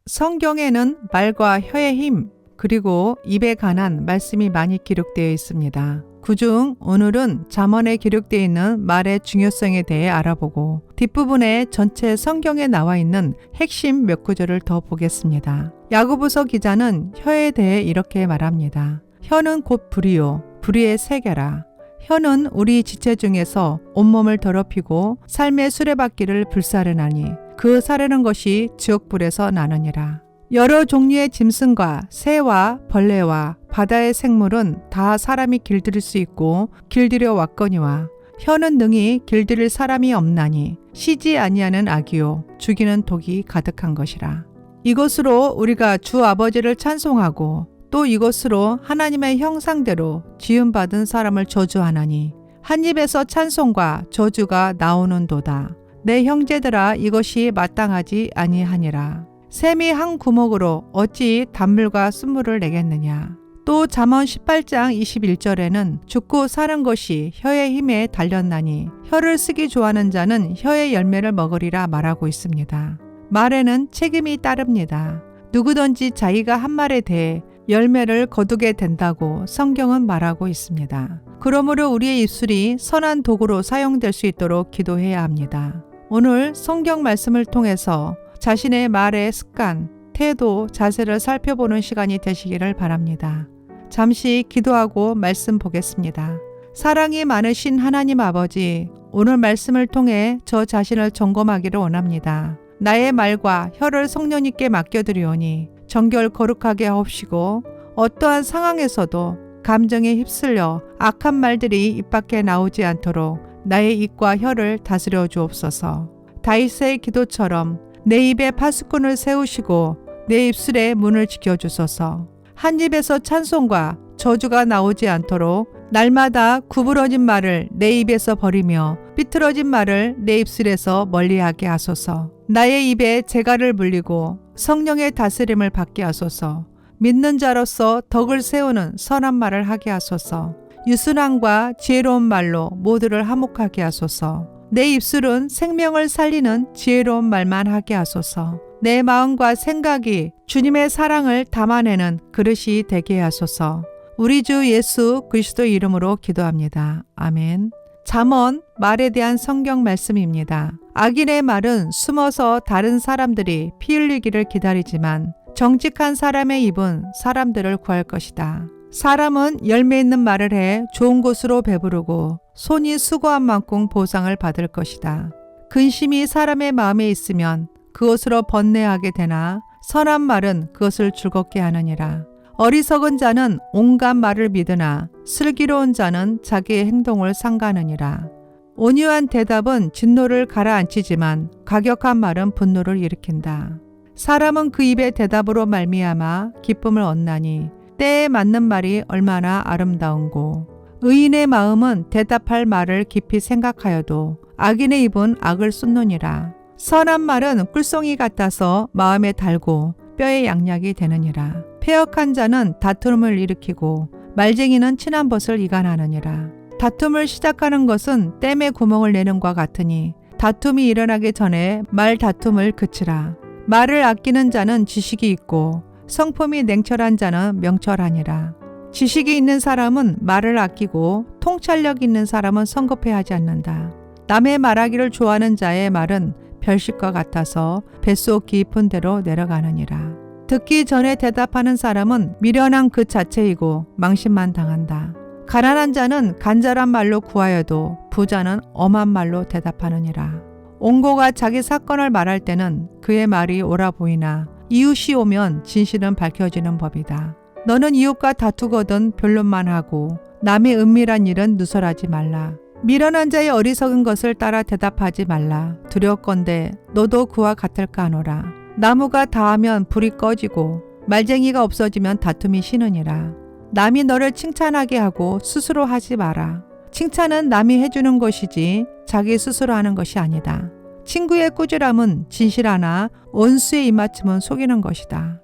성경에는 말과 혀의 힘, 그리고 입에 관한 말씀이 많이 기록되어 있습니다. 그중 오늘은 잠언에 기록되어 있는 말의 중요성에 대해 알아보고 뒷부분에 전체 성경에 나와 있는 핵심 몇 구절을 더 보겠습니다. 야고보서 기자는 혀에 대해 이렇게 말합니다. 혀는 곧 불이요, 불의의 세계라. 혀는 우리 지체 중에서 온몸을 더럽히고 삶의 수레바퀴를 불사르나니 그 사르는 것이 지옥불에서 나느니라. 여러 종류의 짐승과 새와 벌레와 바다의 생물은 다 사람이 길들일 수 있고 길들여 왔거니와 혀는 능히 길들일 사람이 없나니 쉬지 아니하는 악이요 죽이는 독이 가득한 것이라. 이것으로 우리가 주 아버지를 찬송하고 또 이것으로 하나님의 형상대로 지음받은 사람을 저주하나니 한 입에서 찬송과 저주가 나오는도다. 내 형제들아 이것이 마땅하지 아니하니라. 샘이 한 구멍으로 어찌 단물과 쓴물을 내겠느냐. 또 잠언 18장 21절에는 죽고 사는 것이 혀의 힘에 달렸나니 혀를 쓰기 좋아하는 자는 혀의 열매를 먹으리라 말하고 있습니다. 말에는 책임이 따릅니다. 누구든지 자기가 한 말에 대해 열매를 거두게 된다고 성경은 말하고 있습니다. 그러므로 우리의 입술이 선한 도구로 사용될 수 있도록 기도해야 합니다. 오늘 성경 말씀을 통해서 자신의 말의 습관, 태도, 자세를 살펴보는 시간이 되시기를 바랍니다. 잠시 기도하고 말씀 보겠습니다. 사랑이 많으신 하나님 아버지, 오늘 말씀을 통해 저 자신을 점검하기를 원합니다. 나의 말과 혀를 성령님께 맡겨드리오니 정결 거룩하게 하옵시고 어떠한 상황에서도 감정에 휩쓸려 악한 말들이 입 밖에 나오지 않도록 나의 입과 혀를 다스려 주옵소서. 다윗의 기도처럼 내 입에 파수꾼을 세우시고 내 입술에 문을 지켜주소서. 한 입에서 찬송과 저주가 나오지 않도록 날마다 구부러진 말을 내 입에서 버리며 삐뚤어진 말을 내 입술에서 멀리하게 하소서. 나의 입에 재갈을 물리고 성령의 다스림을 받게 하소서. 믿는 자로서 덕을 세우는 선한 말을 하게 하소서. 유순함과 지혜로운 말로 모두를 화목하게 하소서. 내 입술은 생명을 살리는 지혜로운 말만 하게 하소서. 내 마음과 생각이 주님의 사랑을 담아내는 그릇이 되게 하소서. 우리 주 예수 그리스도 이름으로 기도합니다. 아멘. 잠언 말에 대한 성경 말씀입니다. 악인의 말은 숨어서 다른 사람들이 피 흘리기를 기다리지만 정직한 사람의 입은 사람들을 구할 것이다. 사람은 열매 있는 말을 해 좋은 곳으로 배부르고 손이 수고한 만큼 보상을 받을 것이다. 근심이 사람의 마음에 있으면 그것으로 번뇌하게 되나 선한 말은 그것을 즐겁게 하느니라. 어리석은 자는 온갖 말을 믿으나 슬기로운 자는 자기의 행동을 삼가느니라. 온유한 대답은 진노를 가라앉히지만 가격한 말은 분노를 일으킨다. 사람은 그 입의 대답으로 말미암아 기쁨을 얻나니 때에 맞는 말이 얼마나 아름다운고. 의인의 마음은 대답할 말을 깊이 생각하여도 악인의 입은 악을 쏟느니라. 선한 말은 꿀송이 같아서 마음에 달고 뼈에 양약이 되느니라. 패역한 자는 다툼을 일으키고 말쟁이는 친한 벗을 이간하느니라. 다툼을 시작하는 것은 댐에 구멍을 내는 것 같으니 다툼이 일어나기 전에 말 다툼을 그치라. 말을 아끼는 자는 지식이 있고 성품이 냉철한 자는 명철하니라. 지식이 있는 사람은 말을 아끼고 통찰력 있는 사람은 성급해하지 않는다. 남의 말하기를 좋아하는 자의 말은 별식과 같아서 뱃속 깊은 데로 내려가느니라. 듣기 전에 대답하는 사람은 미련한 그 자체이고 망신만 당한다. 가난한 자는 간절한 말로 구하여도 부자는 엄한 말로 대답하느니라. 옹고가 자기 사건을 말할 때는 그의 말이 옳아 보이나 이웃이 오면 진실은 밝혀지는 법이다. 너는 이웃과 다투거든 변론만 하고 남의 은밀한 일은 누설하지 말라. 미련한 자의 어리석은 것을 따라 대답하지 말라. 두렵건대 너도 그와 같을까 하노라. 나무가 닿으면 불이 꺼지고 말쟁이가 없어지면 다툼이 쉬느니라. 남이 너를 칭찬하게 하고 스스로 하지 마라. 칭찬은 남이 해주는 것이지 자기 스스로 하는 것이 아니다. 친구의 꾸지람은 진실하나 원수의 입맞춤은 속이는 것이다.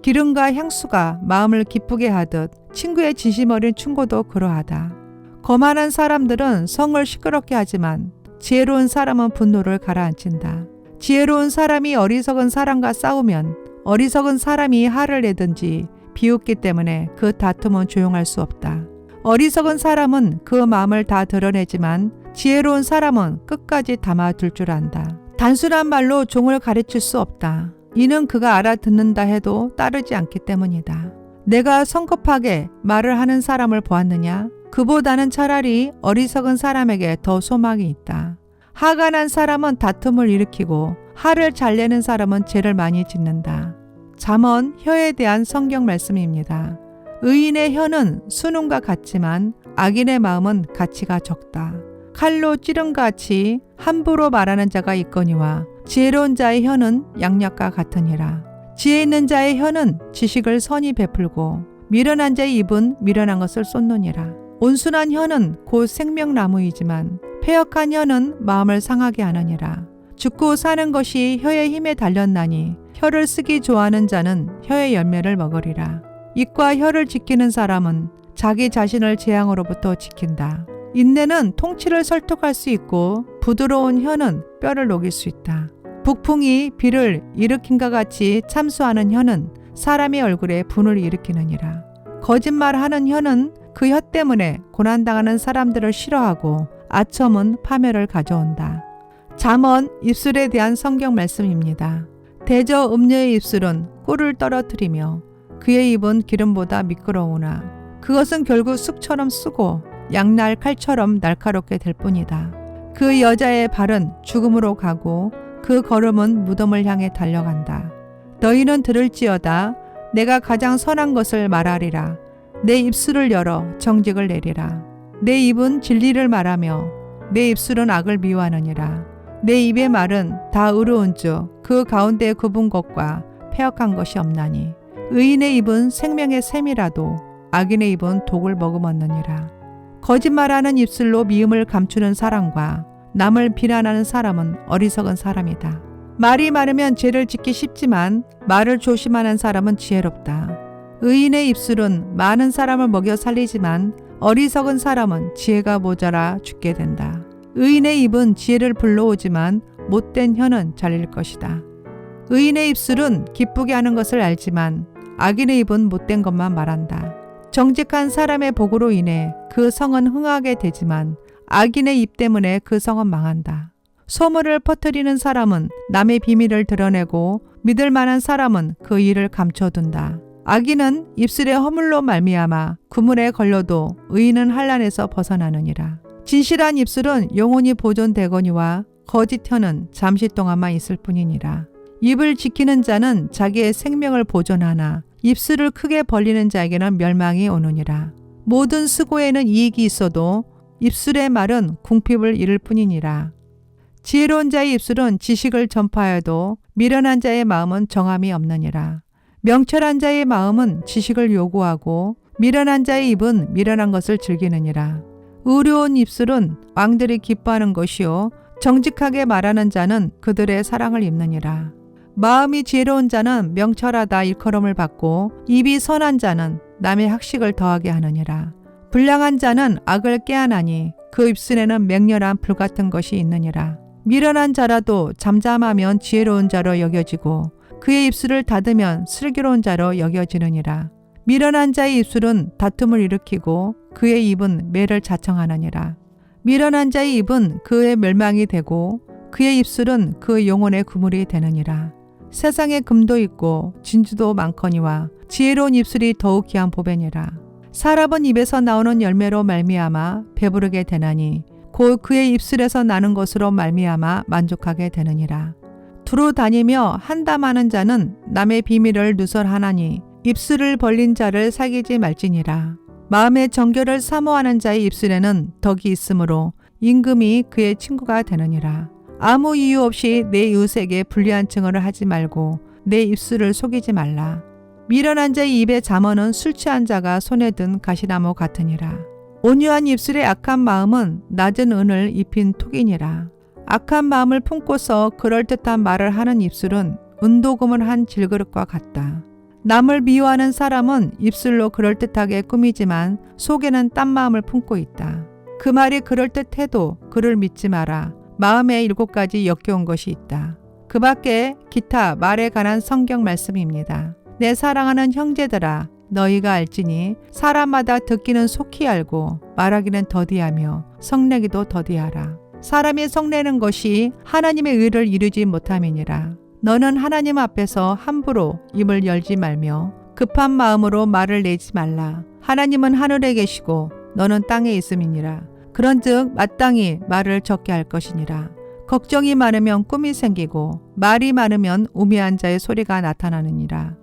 기름과 향수가 마음을 기쁘게 하듯 친구의 진심 어린 충고도 그러하다. 거만한 사람들은 성을 시끄럽게 하지만 지혜로운 사람은 분노를 가라앉힌다. 지혜로운 사람이 어리석은 사람과 싸우면 어리석은 사람이 화를 내든지 비웃기 때문에 그 다툼은 조용할 수 없다. 어리석은 사람은 그 마음을 다 드러내지만 지혜로운 사람은 끝까지 담아둘 줄 안다. 단순한 말로 종을 가르칠 수 없다. 이는 그가 알아듣는다 해도 따르지 않기 때문이다. 내가 성급하게 말을 하는 사람을 보았느냐? 그보다는 차라리 어리석은 사람에게 더 소망이 있다. 화가 난 사람은 다툼을 일으키고 화를 잘 내는 사람은 죄를 많이 짓는다. 잠언 혀에 대한 성경 말씀입니다. 의인의 혀는 순음과 같지만 악인의 마음은 가치가 적다. 칼로 찌른같이 함부로 말하는 자가 있거니와 지혜로운 자의 혀는 양약과 같으니라. 지혜 있는 자의 혀는 지식을 선히 베풀고 미련한 자의 입은 미련한 것을 쏟느니라. 온순한 혀는 곧 생명나무이지만 패역한 혀는 마음을 상하게 하느니라. 죽고 사는 것이 혀의 힘에 달렸나니 혀를 쓰기 좋아하는 자는 혀의 열매를 먹으리라. 입과 혀를 지키는 사람은 자기 자신을 재앙으로부터 지킨다. 인내는 통치를 설득할 수 있고 부드러운 혀는 뼈를 녹일 수 있다. 북풍이 비를 일으킨과 같이 참수하는 혀는 사람의 얼굴에 분을 일으키느니라. 거짓말하는 혀는 그 혀 때문에 고난당하는 사람들을 싫어하고 아첨은 파멸을 가져온다. 잠언 입술에 대한 성경 말씀입니다. 대저 음녀의 입술은 꿀을 떨어뜨리며 그의 입은 기름보다 미끄러우나 그것은 결국 쑥처럼 쓰고 양날 칼처럼 날카롭게 될 뿐이다. 그 여자의 발은 죽음으로 가고 그 걸음은 무덤을 향해 달려간다. 너희는 들을지어다. 내가 가장 선한 것을 말하리라. 내 입술을 열어 정직을 내리라. 내 입은 진리를 말하며 내 입술은 악을 미워하느니라. 내 입의 말은 다 의로운즉 그 가운데 굽은 것과 패역한 것이 없나니 의인의 입은 생명의 샘이라도 악인의 입은 독을 머금었느니라. 거짓말하는 입술로 미움을 감추는 사람과 남을 비난하는 사람은 어리석은 사람이다. 말이 많으면 죄를 짓기 쉽지만 말을 조심하는 사람은 지혜롭다. 의인의 입술은 많은 사람을 먹여 살리지만 어리석은 사람은 지혜가 모자라 죽게 된다. 의인의 입은 지혜를 불러오지만 못된 혀는 잘릴 것이다. 의인의 입술은 기쁘게 하는 것을 알지만 악인의 입은 못된 것만 말한다. 정직한 사람의 복으로 인해 그 성은 흥하게 되지만 악인의 입 때문에 그 성은 망한다. 소문을 퍼뜨리는 사람은 남의 비밀을 드러내고 믿을 만한 사람은 그 일을 감춰둔다. 악인은 입술의 허물로 말미암아 구물에 걸려도 의인은 환난에서 벗어나느니라. 진실한 입술은 영원히 보존되거니와 거짓 혀는 잠시 동안만 있을 뿐이니라. 입을 지키는 자는 자기의 생명을 보존하나 입술을 크게 벌리는 자에게는 멸망이 오느니라. 모든 수고에는 이익이 있어도 입술의 말은 궁핍을 이룰 뿐이니라. 지혜로운 자의 입술은 지식을 전파해도 미련한 자의 마음은 정함이 없느니라. 명철한 자의 마음은 지식을 요구하고 미련한 자의 입은 미련한 것을 즐기느니라. 의로운 입술은 왕들이 기뻐하는 것이요 정직하게 말하는 자는 그들의 사랑을 입느니라. 마음이 지혜로운 자는 명철하다 일컬음을 받고 입이 선한 자는 남의 학식을 더하게 하느니라. 불량한 자는 악을 꾀하나니 그 입술에는 맹렬한 불같은 것이 있느니라. 미련한 자라도 잠잠하면 지혜로운 자로 여겨지고 그의 입술을 닫으면 슬기로운 자로 여겨지느니라. 미련한 자의 입술은 다툼을 일으키고 그의 입은 매를 자청하느니라. 미련한 자의 입은 그의 멸망이 되고 그의 입술은 그 영혼의 그물이 되느니라. 세상에 금도 있고 진주도 많거니와 지혜로운 입술이 더욱 귀한 보배니라. 사람은 입에서 나오는 열매로 말미암아 배부르게 되나니 곧 그의 입술에서 나는 것으로 말미암아 만족하게 되느니라. 두루 다니며 한담하는 자는 남의 비밀을 누설하나니 입술을 벌린 자를 사귀지 말지니라. 마음의 정결을 사모하는 자의 입술에는 덕이 있으므로 임금이 그의 친구가 되느니라. 아무 이유 없이 내 이웃에게 불리한 증언을 하지 말고 내 입술을 속이지 말라. 미련한 자의 입의 잠언은 술 취한 자가 손에 든 가시나무 같으니라. 온유한 입술의 악한 마음은 낮은 은을 입힌 톡이니라. 악한 마음을 품고서 그럴듯한 말을 하는 입술은 은도금을 한 질그릇과 같다. 남을 미워하는 사람은 입술로 그럴듯하게 꾸미지만 속에는 딴 마음을 품고 있다. 그 말이 그럴듯해도 그를 믿지 마라. 마음에 7가지 역겨운 것이 있다. 그 밖에 기타 말에 관한 성경 말씀입니다. 내 사랑하는 형제들아 너희가 알지니 사람마다 듣기는 속히 알고 말하기는 더디하며 성내기도 더디하라. 사람이 성내는 것이 하나님의 의를 이루지 못함이니라. 너는 하나님 앞에서 함부로 입을 열지 말며 급한 마음으로 말을 내지 말라. 하나님은 하늘에 계시고 너는 땅에 있음이니라. 그런즉 마땅히 말을 적게 할 것이니라. 걱정이 많으면 꿈이 생기고 말이 많으면 우매한 자의 소리가 나타나느니라.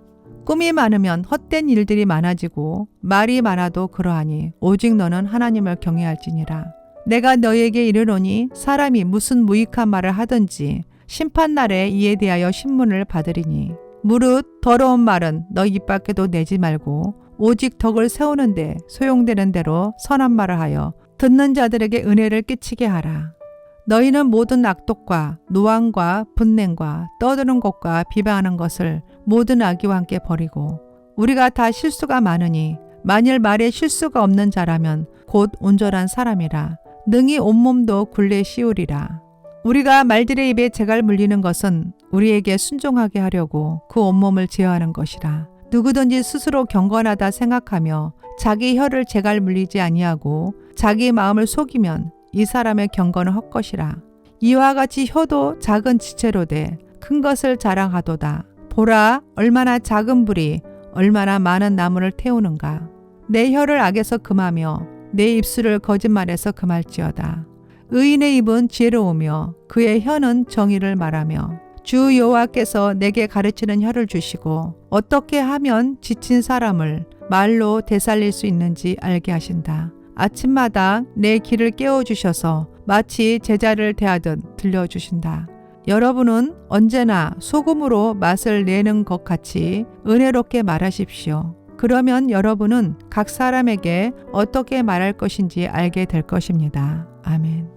꿈이 많으면 헛된 일들이 많아지고 말이 많아도 그러하니 오직 너는 하나님을 경외할지니라. 내가 너희에게 이르노니 사람이 무슨 무익한 말을 하든지 심판날에 이에 대하여 신문을 받으리니 무릇 더러운 말은 너 입 밖에도 내지 말고 오직 덕을 세우는데 소용되는 대로 선한 말을 하여 듣는 자들에게 은혜를 끼치게 하라. 너희는 모든 악독과 노함과 분냉과 떠드는 것과 비방하는 것을 모든 악의와 함께 버리고 우리가 다 실수가 많으니 만일 말에 실수가 없는 자라면 곧 온전한 사람이라 능히 온몸도 굴레 씌우리라. 우리가 말들의 입에 재갈 물리는 것은 우리에게 순종하게 하려고 그 온몸을 제어하는 것이라. 누구든지 스스로 경건하다 생각하며 자기 혀를 재갈 물리지 아니하고 자기 마음을 속이면 이 사람의 경건은 헛것이라. 이와 같이 혀도 작은 지체로 돼 큰 것을 자랑하도다. 보라 얼마나 작은 불이 얼마나 많은 나무를 태우는가. 내 혀를 악에서 금하며 내 입술을 거짓말에서 금할지어다. 의인의 입은 지혜로우며 그의 혀는 정의를 말하며 주 여호와께서 내게 가르치는 혀를 주시고 어떻게 하면 지친 사람을 말로 되살릴 수 있는지 알게 하신다. 아침마다 내 귀를 깨워주셔서 마치 제자를 대하듯 들려주신다. 여러분은 언제나 소금으로 맛을 내는 것 같이 은혜롭게 말하십시오. 그러면 여러분은 각 사람에게 어떻게 말할 것인지 알게 될 것입니다. 아멘.